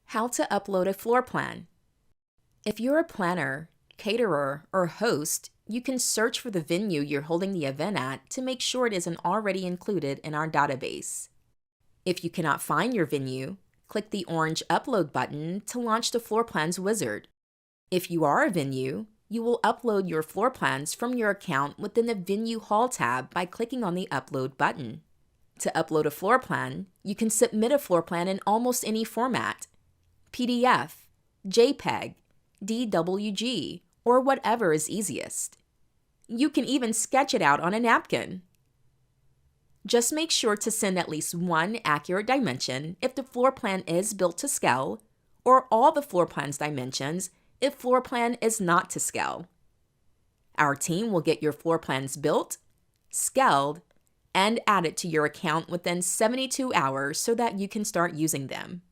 How to upload a floor plan. If you're a planner, caterer, or host, you can search for the venue you're holding the event at to make sure it isn't already included in our database. If you cannot find your venue, click the orange Upload button to launch the Floorplans Wizard. If you are a venue, you will upload your floor plans from your account within the Venue Hall tab by clicking on the Upload button. To upload a floor plan, you can submit a floor plan in almost any format: PDF, JPEG, DWG, or whatever is easiest. You can even sketch it out on a napkin. Just make sure to send at least one accurate dimension if the floor plan is built to scale, or all the floor plan's dimensions if floor plan is not to scale. Our team will get your floor plans built, scaled, and added to your account within 72 hours so that you can start using them.